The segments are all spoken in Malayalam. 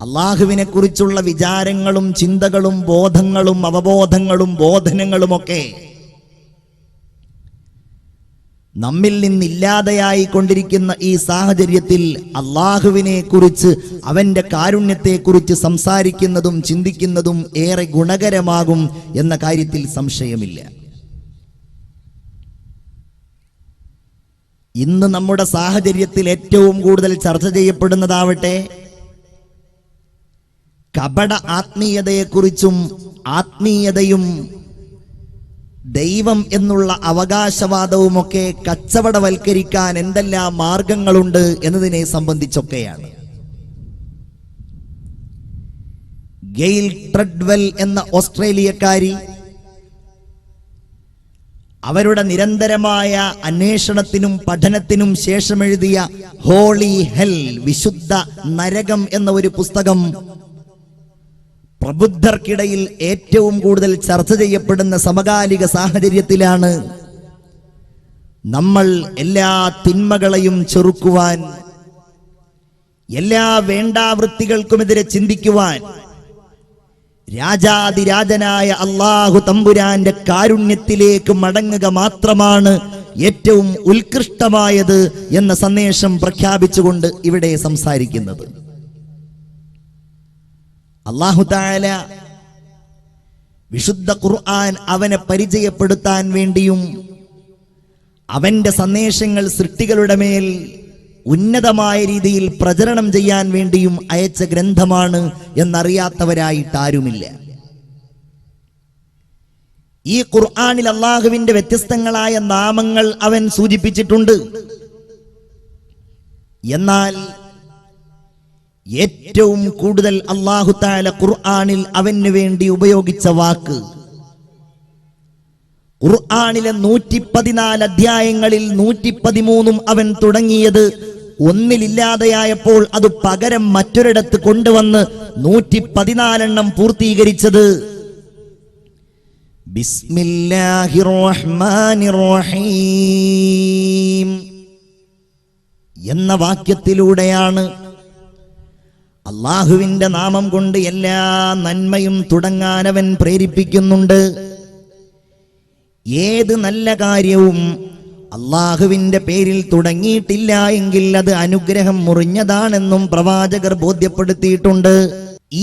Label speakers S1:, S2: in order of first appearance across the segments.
S1: അള്ളാഹുവിനെ കുറിച്ചുള്ള വിചാരങ്ങളും ചിന്തകളും ബോധങ്ങളും അവബോധങ്ങളും ബോധനങ്ങളുമൊക്കെ നമ്മിൽ നിന്നില്ലാതെയായി കൊണ്ടിരിക്കുന്ന ഈ സാഹചര്യത്തിൽ അള്ളാഹുവിനെ കുറിച്ച്, അവന്റെ കാരുണ്യത്തെക്കുറിച്ച് സംസാരിക്കുന്നതും ചിന്തിക്കുന്നതും ഏറെ ഗുണകരമാകും എന്ന കാര്യത്തിൽ സംശയമില്ല. ഇന്ന് നമ്മുടെ സാഹചര്യത്തിൽ ഏറ്റവും കൂടുതൽ ചർച്ച ചെയ്യപ്പെടുന്നതാവട്ടെ കപട ആത്മീയതയെക്കുറിച്ചും ആത്മീയതയും ദൈവം എന്നുള്ള അവകാശവാദവുമൊക്കെ കച്ചവടവൽക്കരിക്കാൻ എന്തെല്ലാം മാർഗങ്ങളുണ്ട് എന്നതിനെ സംബന്ധിച്ചൊക്കെയാണ്. ഗെയിൽ ട്രെഡ്വെൽ എന്ന ഓസ്ട്രേലിയക്കാരി അവരുടെ നിരന്തരമായ അന്വേഷണത്തിനും പഠനത്തിനും ശേഷം എഴുതിയ ഹോളി ഹെൽ, വിശുദ്ധ നരകം എന്ന ഒരു പുസ്തകം പ്രബുദ്ധർക്കിടയിൽ ഏറ്റവും കൂടുതൽ ചർച്ച ചെയ്യപ്പെടുന്ന സമകാലിക സാഹചര്യത്തിലാണ് നമ്മൾ എല്ലാ തിന്മകളെയും ചെറുക്കുവാൻ, എല്ലാ വേണ്ടാവൃത്തികൾക്കുമെതിരെ ചിന്തിക്കുവാൻ രാജാതിരാജനായ അല്ലാഹു തമ്പുരാന്റെ കാരുണ്യത്തിലേക്ക് മടങ്ങുക മാത്രമാണ് ഏറ്റവും ഉത്കൃഷ്ടമായത് എന്ന സന്ദേശം പ്രഖ്യാപിച്ചുകൊണ്ട് ഇവിടെ സംസാരിക്കുന്നത്. അല്ലാഹു തആല വിശുദ്ധ ഖുർആൻ അവനെ പരിചയപ്പെടുത്താൻ വേണ്ടിയും അവന്റെ സന്ദേശങ്ങൾ സൃഷ്ടികളുടെ മേൽ ഉന്നതമായ രീതിയിൽ പ്രചരണം ചെയ്യാൻ വേണ്ടിയും അയച്ച ഗ്രന്ഥമാണ് എന്നറിയാത്തവരായിട്ടാരുമില്ല. ഈ ഖുർആനിൽ അല്ലാഹുവിന്റെ വ്യത്യസ്തങ്ങളായ നാമങ്ങൾ അവൻ സൂചിപ്പിച്ചിട്ടുണ്ട്. എന്നാൽ ഏറ്റവും കൂടുതൽ അല്ലാഹു തആല ഖുർആനിൽ അവന് വേണ്ടി ഉപയോഗിച്ച വാക്ക്, ഖുർആനിലെ 114 അധ്യായങ്ങളിൽ 113 അവൻ തുടങ്ങിയത് ഒന്നിലില്ലാതെയായപ്പോൾ അത് പകരം മറ്റൊരിടത്ത് കൊണ്ടുവന്ന് 114 പൂർത്തീകരിച്ചത് ബിസ്മില്ലാഹിർ റഹ്മാനിർ റഹീം എന്ന വാക്യത്തിലൂടെയാണ്. അല്ലാഹുവിന്റെ നാമം കൊണ്ട് എല്ലാ നന്മയും തുടങ്ങാനവൻ പ്രേരിപ്പിക്കുന്നുണ്ട്. ഏത് നല്ല കാര്യവും അല്ലാഹുവിന്റെ പേരിൽ തുടങ്ങിയിട്ടില്ല എങ്കിൽ അത് അനുഗ്രഹം മുറിഞ്ഞതാണെന്നും പ്രവാചകർ ബോധ്യപ്പെടുത്തിയിട്ടുണ്ട്.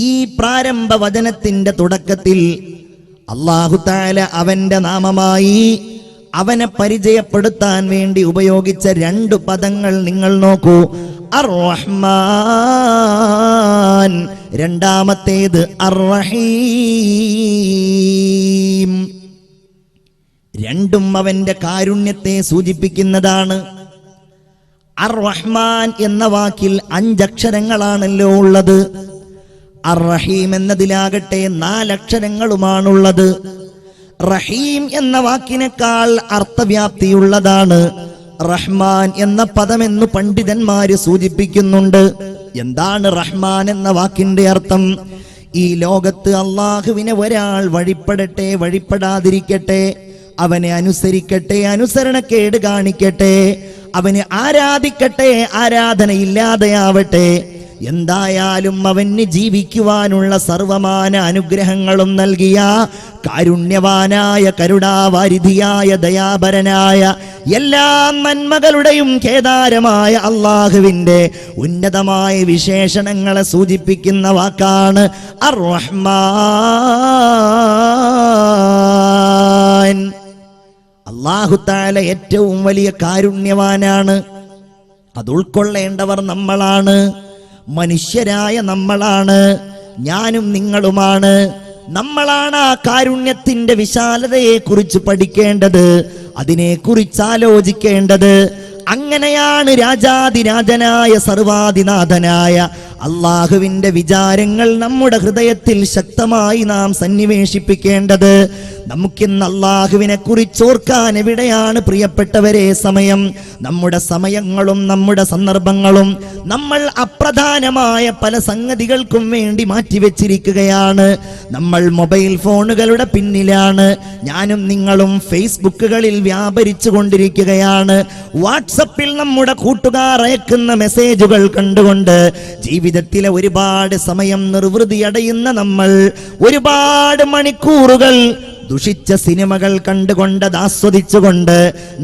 S1: ഈ പ്രാരംഭ വചനത്തിന്റെ തുടക്കത്തിൽ അല്ലാഹു തആല അവന്റെ നാമമായി അവനെ പരിചയപ്പെടുത്താൻ വേണ്ടി ഉപയോഗിച്ച 2 പദങ്ങൾ നിങ്ങൾ നോക്കൂ. അർ-റഹ്മാൻ, രണ്ടാമത്തേത് അർ-റഹീം. രണ്ടും അവന്റെ കാരുണ്യത്തെ സൂചിപ്പിക്കുന്നതാണ്. അർ-റഹ്മാൻ എന്ന വാക്കിൽ 5 അക്ഷരങ്ങളാണല്ലോ ഉള്ളത്. അർ-റഹീം എന്നതിലാകട്ടെ 4 അക്ഷരങ്ങളുമാണുള്ളത്. റഹീം എന്ന വാക്കിനേക്കാൾ അർത്ഥവ്യാപ്തിയുള്ളതാണ് റഹ്മാൻ എന്ന പദമെന്ന് പണ്ഡിതന്മാര് സൂചിപ്പിക്കുന്നുണ്ട്. എന്താണ് റഹ്മാൻ എന്ന വാക്കിന്റെ അർത്ഥം? ഈ ലോകത്ത് അല്ലാഹുവിനെ ഒരാൾ വഴിപ്പെടട്ടെ, വഴിപ്പെടാതിരിക്കട്ടെ, അവനെ അനുസരിക്കട്ടെ, അനുസരണക്കേട് കാണിക്കട്ടെ, അവന് ആരാധിക്കട്ടെ, ആരാധനയില്ലാതെയാവട്ടെ, എന്തായാലും അവന് ജീവിക്കുവാനുള്ള സർവമാന അനുഗ്രഹങ്ങളും നൽകിയ കാരുണ്യവാനായ, കരുണാവാരിധിയായ, ദയാപരനായ, എല്ലാ നന്മകളുടെയും കേദാരമായ അല്ലാഹുവിന്റെ ഉന്നതമായ വിശേഷണങ്ങളെ സൂചിപ്പിക്കുന്ന വാക്കാണ് അർ-റഹ്മാൻ. അല്ലാഹു തആല ഏറ്റവും വലിയ കാരുണ്യവാനാണ്. അത് ഉൾക്കൊള്ളേണ്ടവർ നമ്മളാണ്, മനുഷ്യരായ നമ്മളാണ്, ഞാനും നിങ്ങളുമാണ്. നമ്മളാണ് ആ കാരുണ്യത്തിന്റെ വിശാലതയെ കുറിച്ച് പഠിക്കേണ്ടത്, അതിനെക്കുറിച്ച് ആലോചിക്കേണ്ടത്. അങ്ങനെയാണ് രാജാതിരാജനായ സർവാധിനാഥനായ അല്ലാഹുവിന്റെ വിചാരങ്ങൾ നമ്മുടെ ഹൃദയത്തിൽ ശക്തമായി നാം സന്നിവേശിപ്പിക്കേണ്ടത്. നമുക്കിന്ന് അല്ലാഹുവിനെ കുറിച്ച് ഓർക്കാൻ എവിടെയാണ് പ്രിയപ്പെട്ടവരെ സമയം? നമ്മുടെ സമയങ്ങളും നമ്മുടെ സന്ദർഭങ്ങളും നമ്മൾ അപ്രധാനമായ പല സംഗതികൾക്കും വേണ്ടി മാറ്റിവെച്ചിരിക്കുകയാണ്. നമ്മൾ മൊബൈൽ ഫോണുകളുടെ പിന്നിലാണ്. ഞാനും നിങ്ങളും ഫേസ്ബുക്കുകളിൽ വ്യാപരിച്ചു കൊണ്ടിരിക്കുകയാണ്. വാട്സപ്പിൽ നമ്മുടെ കൂട്ടുകാർ അയക്കുന്ന മെസ്സേജുകൾ കണ്ടുകൊണ്ട് ജീവിത ജീവിതത്തിലെ ഒരുപാട് സമയം നിർവൃതിയടയുന്ന നമ്മൾ ഒരുപാട് മണിക്കൂറുകൾ ദുഷിച്ച സിനിമകൾ കണ്ടുകൊണ്ട് ആസ്വദിച്ചുകൊണ്ട്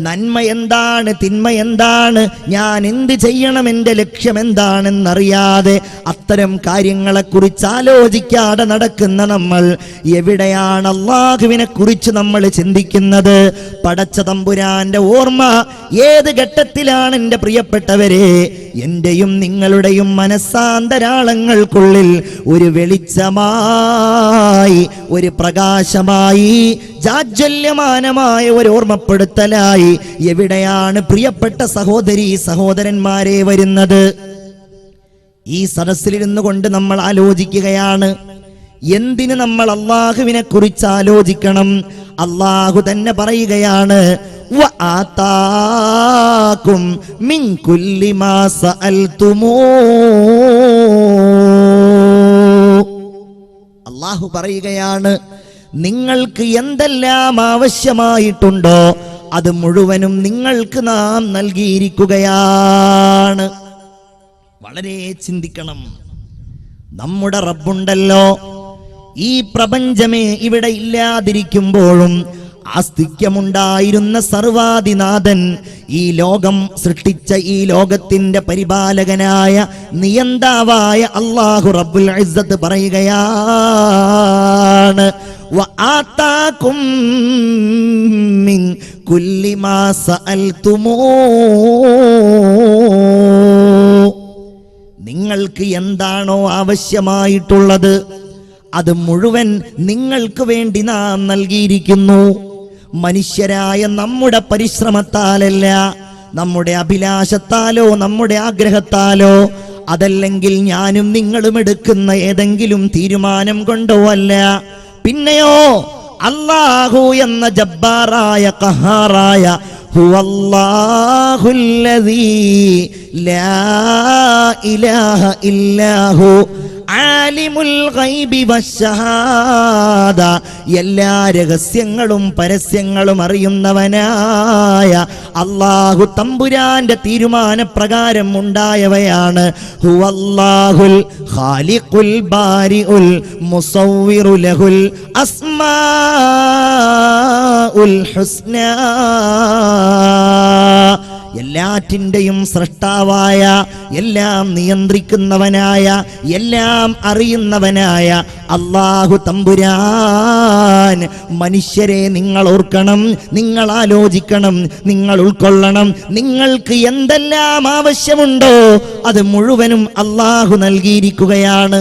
S1: നന്മ എന്താണ് തിന്മ എന്താണ്, ഞാൻ എന്ത് ചെയ്യണം, എൻ്റെ ലക്ഷ്യം എന്താണെന്നറിയാതെ അത്തരം കാര്യങ്ങളെക്കുറിച്ച് ആലോചിക്കാതെ നടക്കുന്ന നമ്മൾ എവിടെയാണ് അല്ലാഹുവിനെ കുറിച്ച് നമ്മൾ ചിന്തിക്കുന്നത്? പടച്ച തമ്പുരാന്റെ ഓർമ്മ ഏത് ഘട്ടത്തിലാണ് എൻ്റെ പ്രിയപ്പെട്ടവരെ? എന്റെയും നിങ്ങളുടെയും മനസ്സാന്തരാളങ്ങൾക്കുള്ളിൽ ഒരു വെളിച്ചമായി, ഒരു പ്രകാശമായി, ജാജ്വല്യമാനമായ ഒരു ഓർമ്മപ്പെടുത്തലായി എവിടെയാണ് പ്രിയപ്പെട്ട സഹോദരീ സഹോദരന്മാരെ വരുന്നത്? ഈ സദസ്സിലിരുന്നു കൊണ്ട് നമ്മൾ ആലോചിക്കുകയാണ്, എന്തിന് നമ്മൾ അല്ലാഹുവിനെ കുറിച്ച് ആലോചിക്കണം? അല്ലാഹു തന്നെ പറയുകയാണ്, വആതാകും മിൻ കുല്ലി മാ സഅൽതുമൂ. അല്ലാഹു പറയുകയാണ്, നിങ്ങൾക്ക് എന്തെല്ലാം ആവശ്യമായിട്ടുണ്ടോ അത് മുഴുവനും നിങ്ങൾക്ക് നാം നൽകിയിരിക്കുകയാണ്. വളരെ ചിന്തിക്കണം. നമ്മുടെ റബ്ബുണ്ടല്ലോ, ഈ പ്രപഞ്ചമേ ഇവിടെ ഇല്ലാതിരിക്കുമ്പോഴും ആസ്തിക്യമുണ്ടായിരുന്ന സർവാധിനാഥൻ, ഈ ലോകം സൃഷ്ടിച്ച ഈ ലോകത്തിന്റെ പരിപാലകനായ നിയന്താവായ അല്ലാഹു റബ്ബുൽ ഇസ്സത്ത് പറയുകയാണ്, വആതാകും മിൻ കുല്ലി മാ സഅൽതുമൂ. നിങ്ങൾക്ക് എന്താണോ ആവശ്യമായിട്ടുള്ളത് അത് മുഴുവൻ നിങ്ങൾക്ക് വേണ്ടി നാം നൽകിയിരിക്കുന്നു. മനുഷ്യരായ നമ്മുടെ പരിശ്രമത്താലല്ല, നമ്മുടെ അഭിലാഷത്താലോ നമ്മുടെ ആഗ്രഹത്താലോ, അതല്ലെങ്കിൽ ഞാനും നിങ്ങളും എടുക്കുന്ന ഏതെങ്കിലും തീരുമാനം കൊണ്ടോ അല്ല. പിന്നെയോ അല്ലാഹു എന്ന ജബ്ബാറായ ഖഹാറായ ഹുവല്ലാഹുല്ലദീ ലാ ഇലാഹ ഇല്ലാഹു ആലിമുൽ ഗൈബി വശഹാദ, എല്ലാ രഹസ്യങ്ങളും പരസ്യങ്ങളും അറിയുന്നവനായ അല്ലാഹു തമ്പുരാന്റെ തീരുമാനപ്രകാരം ഉണ്ടായവയാണ്. ഹുവല്ലാഹുൽ ഖാലിഖുൽ ബാരിഉൽ മുസവ്വിറു ലഹുൽ അസ്മാഉൽ ഹുസ്നാ. എല്ലാറ്റിൻ്റെയും സൃഷ്ടാവായ, എല്ലാം നിയന്ത്രിക്കുന്നവനായ, എല്ലാം അറിയുന്നവനായ അല്ലാഹു തമ്പുരാൻ, മനുഷ്യരെ നിങ്ങൾ ഓർക്കണം, നിങ്ങൾ ആലോചിക്കണം, നിങ്ങൾ ഉൾക്കൊള്ളണം. നിങ്ങൾക്ക് എന്തെല്ലാം ആവശ്യമുണ്ടോ അത് മുഴുവനും അല്ലാഹു നൽകിയിരിക്കുകയാണ്.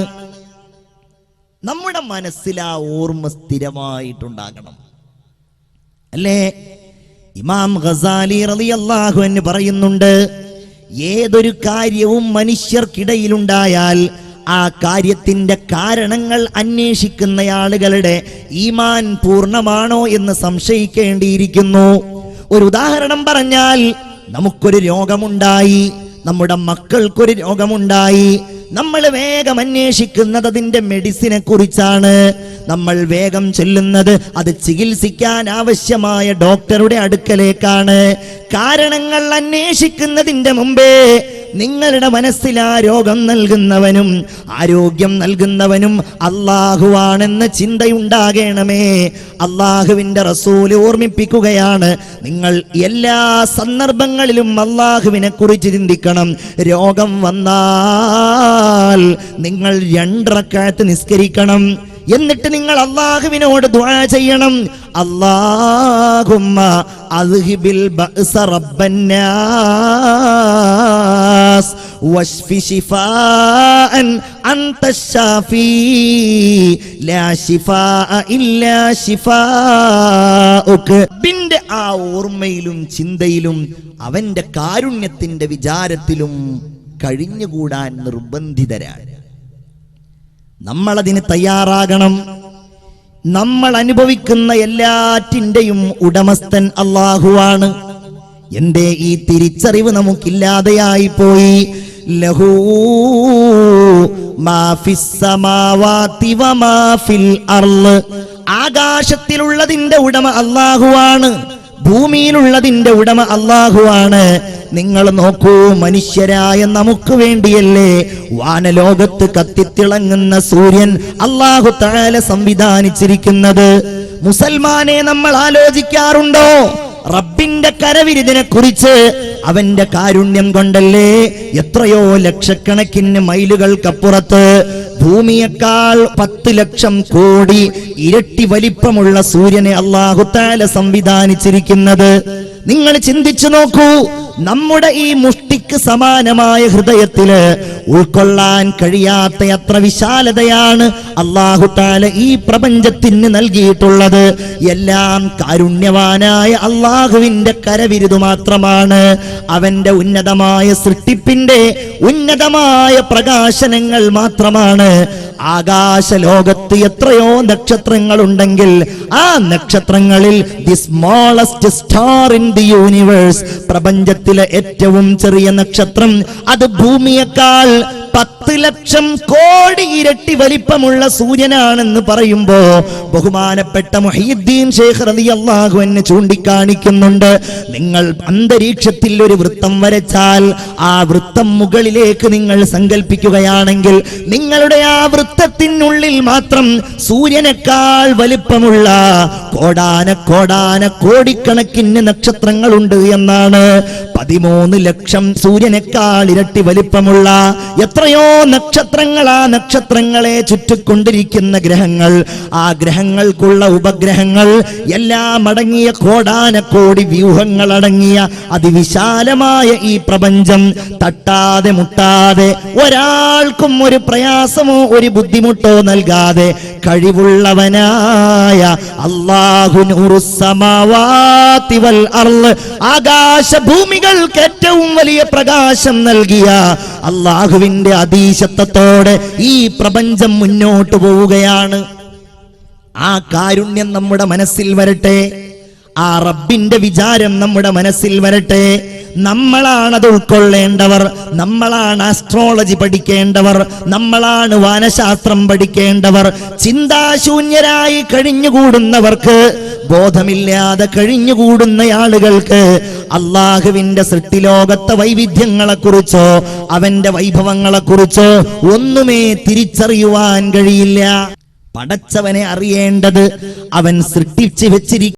S1: നമ്മുടെ മനസ്സിൽ ആ ഓർമ്മ സ്ഥിരമായിട്ടുണ്ടാകണം, അല്ലേ? ഇമാം ഗസാലി റളിയല്ലാഹു അൻഹു പറയുന്നുണ്ട്, ഏതൊരു കാര്യവും മനുഷ്യർക്കിടയിലുണ്ടായാൽ ആ കാര്യത്തിന്റെ കാരണങ്ങൾ അന്വേഷിക്കുന്ന ആളുകളുടെ ഈമാൻ പൂർണ്ണമാണോ എന്ന് സംശയിക്കേണ്ടിയിരിക്കുന്നു. ഒരു ഉദാഹരണം പറഞ്ഞാൽ, നമുക്കൊരു രോഗമുണ്ടായി, നമ്മുടെ മക്കൾക്കൊരു രോഗമുണ്ടായി, നമ്മൾ വേഗം അന്വേഷിക്കുന്നത് അതിന്റെ മെഡിസിനെ കുറിച്ചാണ്. നമ്മൾ വേഗം ചെല്ലുന്നത് അത് ചികിത്സിക്കാൻ ആവശ്യമായ ഡോക്ടറുടെ അടുക്കലേക്കാണ്. കാരണങ്ങൾ അന്വേഷിക്കുന്നതിന്റെ മുമ്പേ നിങ്ങളുടെ മനസ്സിൽ ആ രോഗം നൽകുന്നവനും ആരോഗ്യം നൽകുന്നവനും അല്ലാഹുവാണെന്ന ചിന്തയുണ്ടാകണമേ. അല്ലാഹുവിന്റെ റസൂല് ഓർമ്മിപ്പിക്കുകയാണ്, നിങ്ങൾ എല്ലാ സന്ദർഭങ്ങളിലും അല്ലാഹുവിനെ കുറിച്ച് ചിന്തിക്കണം. രോഗം വന്നാൽ നിങ്ങൾ 2 റക്അത്ത് നിസ്കരിക്കണം. എന്നിട്ട് നിങ്ങൾ അല്ലാഹുവിനോട് ദുആ ചെയ്യണം, അല്ലാഹുമ്മ അദ്ഹിബിൽ ബഅസ റബ്ബന്നാസ് വശ്ഫി ശിഫാഅൻ അൻത ശാഫി ലാ ശിഫാഅ ഇല്ലാ ശിഫാഉക. ബിന്റെ ആ ഓർമ്മയിലും ചിന്തയിലും അവന്റെ കാരുണ്യത്തിന്റെ വിചാരത്തിലും കഴിഞ്ഞുകൂടാൻ നിർബന്ധിതരാണ്. നമ്മളതിന് തയ്യാറാകണം. നമ്മൾ അനുഭവിക്കുന്ന എല്ലാറ്റിൻ്റെയും ഉടമസ്ഥൻ അല്ലാഹുവാണ്. എന്റെ ഈ തിരിച്ചറിവ് നമുക്കില്ലാതെയായി പോയി. ലഹൂ മാ ഫിസ് സമാവാതി വമാ ഫിൽ അർള്. ആകാശത്തിലുള്ളതിന്റെ ഉടമ അല്ലാഹുവാണ്, ഭൂമിയിലുള്ളതിന്റെ ഉടമ അല്ലാഹുവാണ്. നിങ്ങൾ നോക്കൂ, മനുഷ്യരായ നമുക്ക് വേണ്ടിയല്ലേ വാനലോകത്ത് കത്തിത്തിളങ്ങുന്ന സൂര്യൻ അല്ലാഹു തആല സംവിധാനിച്ചിരിക്കുന്നത്. മുസൽമാനെ നമ്മൾ ആലോചിക്കാറുണ്ടോ റബ്ബിന്റെ കരവിരുതിനെ കുറിച്ച്? അവന്റെ കാരുണ്യം കൊണ്ടല്ലേ എത്രയോ ലക്ഷക്കണക്കിന് മൈലുകൾക്കപ്പുറത്ത് ഭൂമിയേക്കാൾ 10 ലക്ഷം കോടി ഇരട്ടി വലിപ്പമുള്ള സൂര്യനെ അല്ലാഹു തആല സംവിധാനിച്ചിരിക്കുന്നത്. നിങ്ങൾ ചിന്തിച്ചു നോക്കൂ, നമ്മുടെ ഈ മുഷ്ടിക്ക് സമാനമായ ഹൃദയത്തില് ഉൾക്കൊള്ളാൻ കഴിയാത്ത എത്ര വിശാലതയാണ് അല്ലാഹു തആല ഈ പ്രപഞ്ചത്തിന് നൽകിയിട്ടുള്ളത്. എല്ലാം കാരുണ്യവാനായ അല്ലാഹുവിന്റെ കരവിരുതു മാത്രമാണ്. അവന്റെ ഉന്നതമായ സൃഷ്ടിപ്പിന്റെ ഉന്നതമായ പ്രകാശനങ്ങൾ മാത്രമാണ്. ആകാശ ലോകത്ത് എത്രയോ നക്ഷത്രങ്ങൾ ഉണ്ടെങ്കിൽ ആ നക്ഷത്രങ്ങളിൽ the smallest star in the universe, പ്രപഞ്ചത്തിലെ ഏറ്റവും ചെറിയ നക്ഷത്രം, അത് ഭൂമിയേക്കാൾ 10 ലക്ഷം കോടി ഇരട്ടി വലിപ്പമുള്ള സൂര്യനാണെന്ന് പറയുമ്പോ ബഹുമാനപ്പെട്ട മുഹയ്യിദ്ദീൻ ശൈഖ് റളിയല്ലാഹു അൻഹു ചൂണ്ടിക്കാണിക്കുന്നുണ്ട്, നിങ്ങൾ അന്തരീക്ഷത്തിൽ ഒരു വൃത്തം വരച്ചാൽ ആ വൃത്തം മുകളിലേക്ക് നിങ്ങൾ സങ്കല്പിക്കുകയാണെങ്കിൽ നിങ്ങളുടെ ആ വൃത്തത്തിനുള്ളിൽ മാത്രം സൂര്യനേക്കാൾ വലിപ്പമുള്ള കോടിക്കണക്കിന് നക്ഷത്രങ്ങളുണ്ട് എന്നാണ്. 13 ലക്ഷം സൂര്യനേക്കാൾ ഇരട്ടി വലിപ്പമുള്ള എത്രയോ നക്ഷത്രങ്ങൾ, ആ നക്ഷത്രങ്ങളെ ചുറ്റിക്കൊണ്ടിരിക്കുന്ന ഗ്രഹങ്ങൾ, ആ ഗ്രഹങ്ങൾക്കുള്ള ഉപഗ്രഹങ്ങൾ എല്ലാം അടങ്ങിയ കോടാനക്കോടി വ്യൂഹങ്ങൾ അടങ്ങിയ അതിവിശാലമായ ഈ പ്രപഞ്ചം തട്ടാതെ മുട്ടാതെ ഒരാൾക്കും ഒരു പ്രയാസമോ ഒരു ബുദ്ധിമുട്ടോ നൽകാതെ കഴിവുള്ളവനായ അല്ലാഹു നൂറുസ് സമാവാതി വൽ അർള്, ആകാശ ഭൂമികൾക്ക് ഏറ്റവും വലിയ പ്രകാശം നൽകിയ അല്ലാഹുവിന്റെ അതീശത്വത്തോടെ ഈ പ്രപഞ്ചം മുന്നോട്ട് പോവുകയാണ്. ആ കാരുണ്യം നമ്മുടെ മനസ്സിൽ വരട്ടെ, ആ റബ്ബിന്റെ വിചാരം നമ്മുടെ മനസ്സിൽ വരട്ടെ. നമ്മളാണത് ഉൾക്കൊള്ളേണ്ടവർ, നമ്മളാണ് ആസ്ട്രോളജി പഠിക്കേണ്ടവർ, നമ്മളാണ് വാനശാസ്ത്രം പഠിക്കേണ്ടവർ. ചിന്താശൂന്യരായി കഴിഞ്ഞുകൂടുന്നവർക്ക്, ബോധമില്ലാതെ കഴിഞ്ഞുകൂടുന്ന ആളുകൾക്ക് അല്ലാഹുവിന്റെ സൃഷ്ടിലോകത്തെ വൈവിധ്യങ്ങളെക്കുറിച്ചോ അവന്റെ വൈഭവങ്ങളെക്കുറിച്ചോ ഒന്നുമേ തിരിച്ചറിയുവാൻ കഴിയില്ല. പടച്ചവനെ അറിയേണ്ടത് അവൻ സൃഷ്ടിച്ചു വെച്ചിരിക്കുന്ന